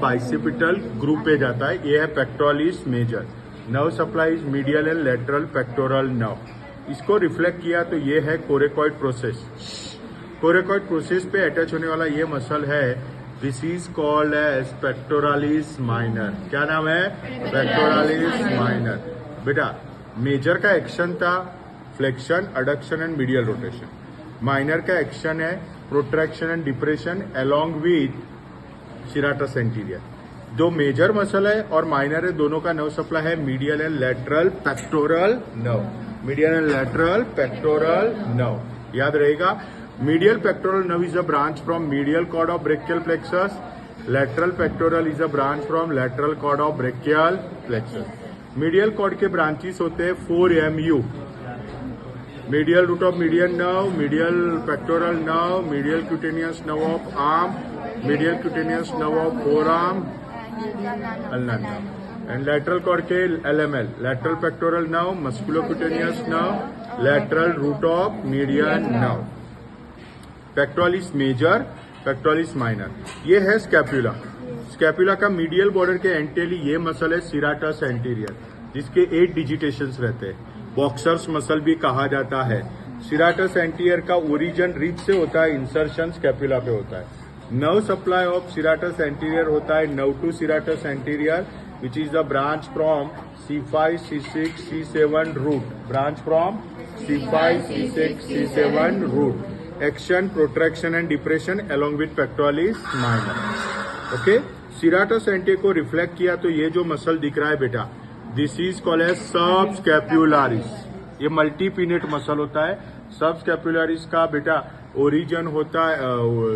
Bicipital group पे जाता है। ये है pectoralis major. Nerve supply is medial and lateral pectoral nerve. इसको रिफ्लेक्ट किया तो ये है कोरेकॉइड प्रोसेस। कोरेकॉइड प्रोसेस पे अटैच होने वाला ये मसल है, this is called as pectoralis minor. क्या नाम है? Pectoralis minor. बेटा मेजर का एक्शन था flexion, adduction and medial rotation. Minor का एक्शन है protraction and depression along with serratus anterior. जो मेजर मसल है और माइनर है, दोनों का नर्व सप्लाई है medial and lateral pectoral nerve. Medial and lateral pectoral nerve याद रहेगा। Medial pectoral nerve is a branch from medial cord of brachial plexus. Lateral pectoral is a branch from lateral cord of brachial plexus. Medial cord के branches होते हैं 4MU। medial root of median nerve, medial pectoral nerve, medial cutaneous nerve of arm, medial cutaneous nerve of forearm, ulnar nerve. And lateral cord के LML, lateral pectoral nerve, musculocutaneous nerve, lateral root of median nerve. Pectoralis major, pectoralis minor. ये है scapula. Scapula का medial border के एंटेली ये muscle है serratus anterior, जिसके 8 डिजिटेशंस रहते हैं। बॉक्सर्स मसल भी कहा जाता है। सिराटस एंटीरियर का ओरिजिन रिच से होता है, इंसर्शन स्कैपुला पे होता है। Nerve supply of serratus anterior होता है nerve to serratus anterior, which is the branch from C5, C6, C7 root. Branch from C5, C6, C7 root. Action, protraction and depression along with pectoralis minor. Okay, serratus anterior को reflect किया तो ये जो muscle दिख रहा है बेटा, this is called as सबस्कैपुलारिस। ये मल्टीपिनेट मसल होता है। सबस्कैपुलारिस का बेटा ओरिजिन होता है,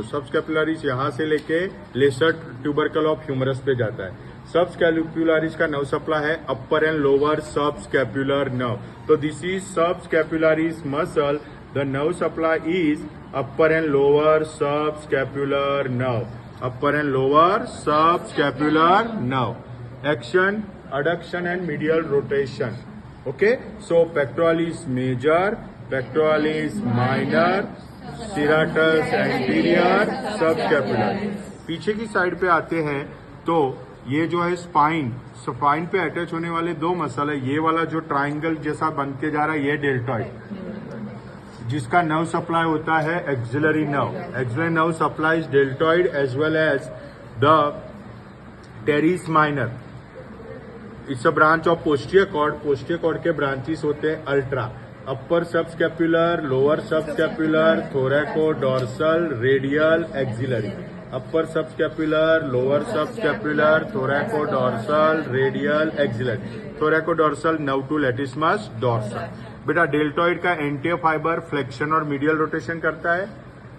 सबस्कैपुलारिस यहां से लेके लेसर ट्यूबरकल ऑफ ह्यूमरस पे जाता है। सबस्कैपुलारिस का नर्व सप्लाई है upper and lower subscapular nerve. तो this is subscapularis muscle. The nerve supply is upper and lower subscapular nerve. Upper and lower subscapular nerve. Action, adduction and medial rotation. Okay, so pectoralis major, pectoralis minor, serratus anterior, subscapular। पीछे की side पे आते हैं तो ये जो है spine, spine पे अटैच होने वाले 2 मसल है। ये वाला जो ट्राइंगल जैसा बन के जा रहा है ये डेल्टॉइड, जिसका नर्व सप्लाई होता है axillary nerve. Axillary nerve supplies deltoid as well as the teres minor. It's a branch of posterior cord. Posterior cord के ब्रांचेस होते हैं ultra, upper subscapular, lower subscapular, thoracodorsal, radial, axillary. Upper subscapular, lower subscapular, thoracodorsal, radial, axillary. Thoracodorsal nerve to latissimus dorsal. बेटा deltoid का anterior fibre flexion और medial rotation करता है,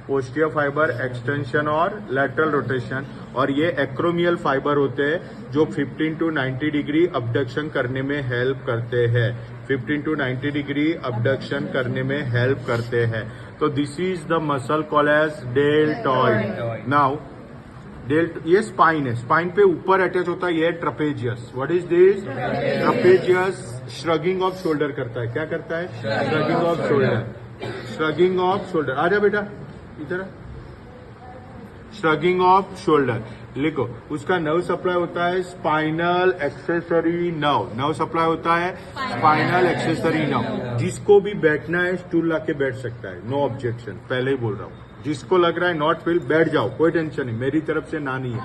posterior fibre extension और lateral rotation. और ये acromial fibre होते हैं जो 15 to 90 डिग्री अबडक्शन करने में हेल्प करते हैं। 15 to 90 डिग्री अबडक्शन करने में हेल्प करते हैं। तो this is the muscle called as deltoid. Now ये स्पाइन है, स्पाइन पे ऊपर अटैच होता है ये trapezius. What is this? Trapezius shrugging of shoulder करता है। क्या करता है? Shrugging of shoulder. Shrugging of shoulder. आजा बेटा इधर। श्रगिंग ऑफ शोल्डर लिखो। उसका नर्व सप्लाई होता है spinal accessory nerve. Nerve supply होता है स्पाइनल एक्सेसरी नर्व। जिसको भी बैठना है स्टूल लाके बैठ सकता है, नो ऑब्जेक्शन। पहले ही बोल रहा हूँ, जिसको लग रहा है नॉट फील, बैठ जाओ, कोई टेंशन नहीं, मेरी तरफ से ना नहीं है।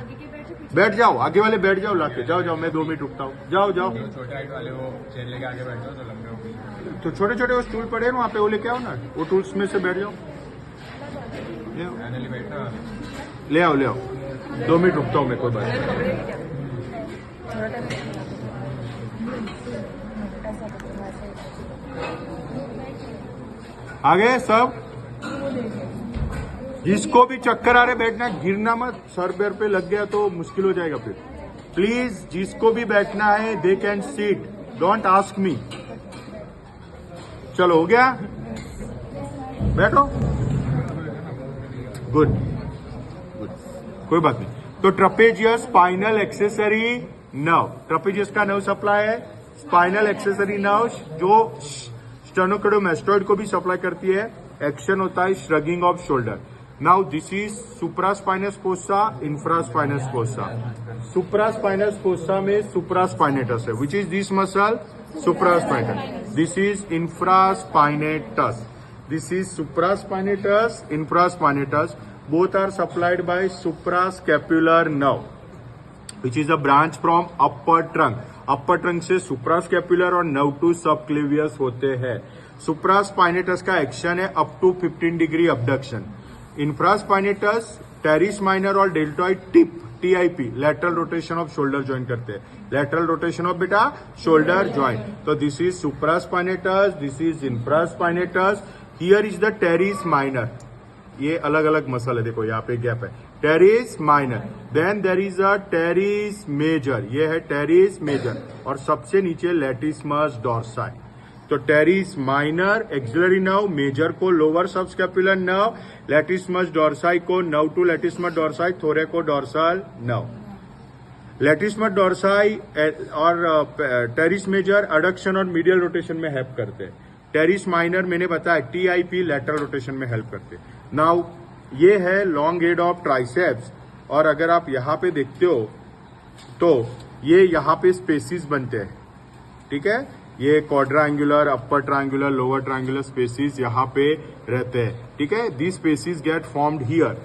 बैठ जाओ, आगे वाले बैठ जाओ लाके। जाओ जाओ, मैं 2 मिनट रुकता हूँ। जाओ जाओ। छोटे हाइट वाले वो चेयर लेके आगे बैठ जाओ तो लंबे हो। तो छोटे छोटे वो स्टूल पड़े हैं वहाँ पे, वो लेके आओ ना, वो टूल्स में से बैठ जाओ। ले आओ ले आओ। 2 मिनट रुकता हूँ मैं, कोई बात नहीं। आगे सब। जिसको भी चक्कर आ रहे बैठना, गिरना मत, सर पैर पे लग गया तो मुश्किल हो जाएगा फिर। प्लीज जिसको भी बैठना है they can seat, don't ask me. चलो हो गया, बैठो। गुड गुड, कोई बात नहीं। तो ट्रपेजियस स्पाइनल एक्सेसरी नर्व, ट्रपेजियस का नर्व सप्लाई है स्पाइनल एक्सेसरी नर्व, जो स्टेनोकार्डियोमास्टोइड को भी सप्लाई करती है। एक्शन होता है shrugging of shoulder. Now this is supraspinous fossa, infraspinous fossa. Supraspinous fossa में supraspinatus है, which is this muscle, supraspinatus. This is infraspinatus. This is supraspinatus, infraspinatus. Both are supplied by suprascapular nerve, which is a branch from upper trunk. Upper trunk से suprascapular और nerve to subclavius होते हैं. Supraspinatus का action है up to 15 degree abduction. Infraspinatus teres minor और deltoid tip TIP lateral rotation of shoulder joint करते हैं. Lateral rotation of बेटा shoulder joint. तो this is supraspinatus, this is infraspinatus. Here is the teres minor. ये अलग अलग muscle है, देखो यहाँ पे गैप है. Teres minor, then there is a teres major, ये है टेरिस मेजर, और सबसे नीचे लेटिसमस डॉर्साई. तो teres minor axillary nerve, major को lower subscapular nerve, latissimus dorsi को nerve to latissimus dorsi, thoracodorsal nerve. Latissimus dorsi और teres major adduction और मीडियल रोटेशन में हेल्प करते हैं. टेरिस माइनर मैंने बताया टीआईपी लैटरल रोटेशन में हेल्प करते हैं. नाउ ये है लॉन्ग हेड ऑफ ट्राइसेप्स, और अगर आप यहाँ पे देखते हो तो ये यहाँ पे स्पेसिस बनते हैं. ठीक है, ये quadrangular, upper triangular, lower triangular spaces यहाँ पे रहते हैं. ठीक है, this spaces get formed here.